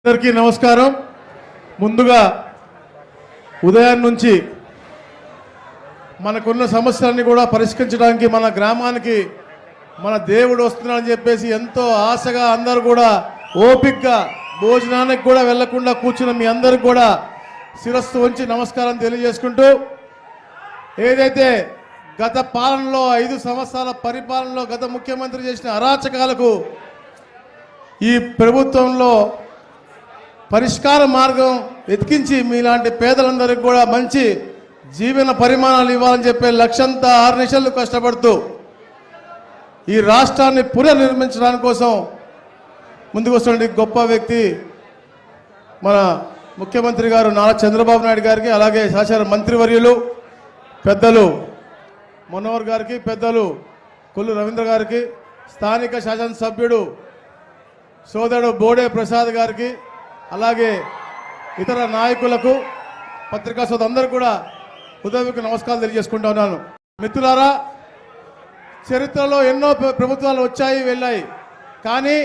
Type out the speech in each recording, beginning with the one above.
అందరికీ నమస్కారం. ముందుగా ఉదయం నుంచి మనకున్న సమస్యలన్నీ కూడా పరిష్కరించడానికి మన గ్రామానికి మన దేవుడు వస్తున్నాడని చెప్పేసి ఎంతో ఆశగా అందరూ కూడా ఓపికగా భోజనానికి కూడా వెళ్లకుండా కూర్చున్న మీ అందరికి కూడా శిరస్సు వంచి నమస్కారం తెలియజేసుకుంటూ, ఏదైతే గత పాలనలో 5 సంవత్సరాల పరిపాలనలో గత ముఖ్యమంత్రి చేసిన అరాచకాలకు ఈ ప్రభుత్వంలో పరిష్కార మార్గం వెతికించి మీలాంటి పేదలందరికీ కూడా మంచి జీవన పరిమాణాలు ఇవ్వాలని చెప్పే లక్ష్యంతో 6 నిమిషాలు కష్టపడుతూ ఈ రాష్ట్రాన్ని పునర్నిర్మించడానికి కోసం ముందుకు వస్తున్న గొప్ప వ్యక్తి మన ముఖ్యమంత్రి గారు నారా చంద్రబాబు నాయుడు గారికి, అలాగే శాసన మంత్రివర్యులు పెద్దలు మనోహర్ గారికి, పెద్దలు కొల్లు రవీంద్ర గారికి, స్థానిక శాసనసభ్యుడు సోదరుడు బోడే ప్రసాద్ గారికి, అలాగే ఇతర నాయకులకు, పత్రికా సోదరులందరూ కూడా హృదయపూర్వక నమస్కారాలు తెలియజేసుకుంటా ఉన్నాను. మిత్రులారా, చరిత్రలో ఎన్నో ప్రభుత్వాలు వచ్చాయి వెళ్ళాయి, కానీ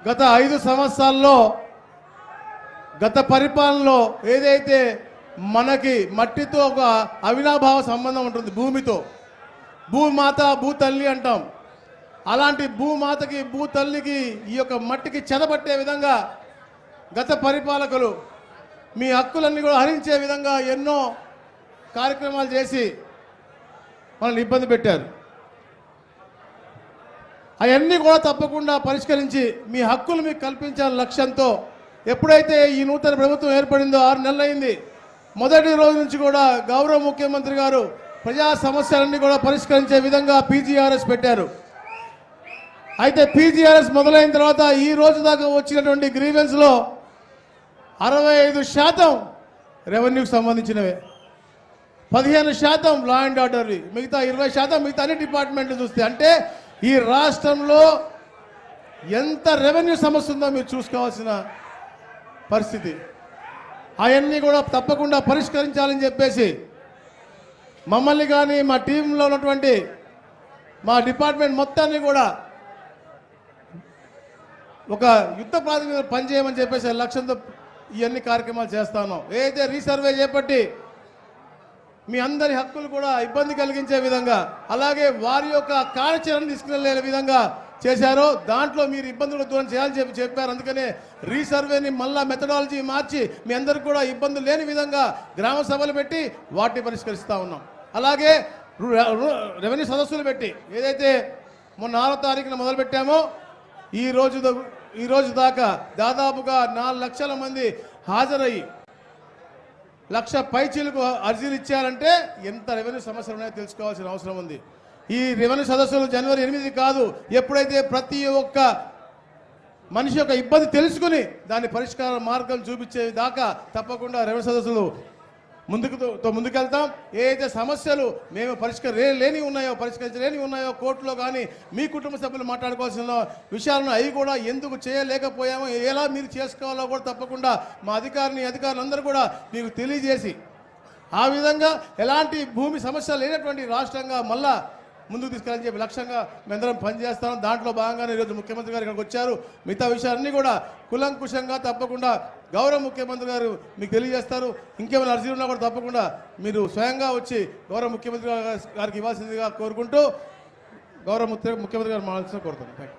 గత 5 సంవత్సరాల్లో గత పరిపాలనలో ఏదైతే మనకి మట్టితో ఒక అవినాభావ సంబంధం ఉంటుంది, భూమితో, భూమాత భూతల్లి అంటాం. అలాంటి భూమాతకి భూతల్లికి ఈ యొక్క మట్టికి చెదపట్టే విధంగా గత పరిపాలకులు మీ హక్కులన్నీ కూడా హరించే విధంగా ఎన్నో కార్యక్రమాలు చేసి మనల్ని ఇబ్బంది పెట్టారు. అవన్నీ కూడా తప్పకుండా పరిష్కరించి మీ హక్కులు మీకు కల్పించాలని లక్ష్యంతో ఎప్పుడైతే ఈ నూతన ప్రభుత్వం ఏర్పడిందో 6 నెలలు అయింది, మొదటి రోజు నుంచి కూడా గౌరవ ముఖ్యమంత్రి గారు ప్రజా సమస్యలన్నీ కూడా పరిష్కరించే విధంగా పీజీఆర్ఎస్ పెట్టారు. అయితే పీజీఆర్ఎస్ మొదలైన తర్వాత ఈ రోజు దాకా వచ్చినటువంటి గ్రీవెన్స్లో 65% రెవెన్యూకి సంబంధించినవే, 15% లా అండ్ ఆర్డర్వి, మిగతా 20% మిగతా అన్ని డిపార్ట్మెంట్లు చూస్తే, అంటే ఈ రాష్ట్రంలో ఎంత రెవెన్యూ సమస్య ఉందో మీరు చూసుకోవాల్సిన పరిస్థితి. అవన్నీ కూడా తప్పకుండా పరిష్కరించాలని చెప్పేసి మమ్మల్ని కానీ మా టీంలో ఉన్నటువంటి మా డిపార్ట్మెంట్ మొత్తాన్ని కూడా ఒక యుద్ధ ప్రాతినిధ్యం పనిచేయమని చెప్పేసి లక్ష్యంతో ఇవన్నీ కార్యక్రమాలు చేస్తాను. ఏదైతే రీసర్వే చేపట్టి మీ అందరి హక్కులు కూడా ఇబ్బంది కలిగించే విధంగా, అలాగే వారి యొక్క కార్యాచరణ తీసుకువెళ్ళే విధంగా చేశారో దాంట్లో మీరు ఇబ్బందులు దూరం చేయాలని చెప్పారు. అందుకనే రీసర్వేని మళ్ళా మెథడాలజీ మార్చి మీ అందరికి కూడా ఇబ్బందులు లేని విధంగా గ్రామ సభలు పెట్టి వాటిని పరిష్కరిస్తూ ఉన్నాం. అలాగే రెవెన్యూ సదస్సులు పెట్టి ఏదైతే మొన్న 6వ తారీఖున మొదలుపెట్టామో ఈ రోజు దాకా దాదాపుగా 4 లక్షల మంది హాజరయ్యి 1 లక్ష పైచీలకు అర్జీలు ఇచ్చారంటే ఎంత రెవెన్యూ సమస్యలు ఉన్నాయో తెలుసుకోవాల్సిన అవసరం ఉంది. ఈ రెవెన్యూ సదస్సులు జనవరి 8 కాదు, ఎప్పుడైతే ప్రతి ఒక్క మనిషి యొక్క ఇబ్బంది తెలుసుకుని దాని పరిష్కార మార్గం చూపించే దాకా తప్పకుండా రెవెన్యూ సదస్సులు ముందుకెళ్తాం. ఏదైతే సమస్యలు మేము పరిష్కరించలేని ఉన్నాయో కోర్టులో కానీ మీ కుటుంబ సభ్యులు మాట్లాడుకోవాల్సిన విషయాలను అవి కూడా ఎందుకు చేయలేకపోయామో, ఎలా మీరు చేసుకోవాలో కూడా తప్పకుండా మా అధికారులందరూ కూడా మీకు తెలియజేసి ఆ విధంగా ఎలాంటి భూమి సమస్య లేనటువంటి రాష్ట్రంగా మళ్ళా ముందుకు తీసుకెళ్ళని చెప్పి లక్ష్యంగా మేమందరం పనిచేస్తాం. దాంట్లో భాగంగానే ఈరోజు ముఖ్యమంత్రి గారు ఇక్కడికి వచ్చారు. మిగతా విషయాలన్నీ కూడా కులంకుశంగా తప్పకుండా గౌరవ ముఖ్యమంత్రి గారు మీకు తెలియజేస్తారు. ఇంకేమైనా అర్జీ ఉన్నా కూడా తప్పకుండా మీరు స్వయంగా వచ్చి గౌరవ ముఖ్యమంత్రి గారికి ఇవ్వాల్సిందిగా కోరుకుంటూ గౌరవ ముఖ్యమంత్రి గారు మాట్లాడాల్సిన కోరుతాను.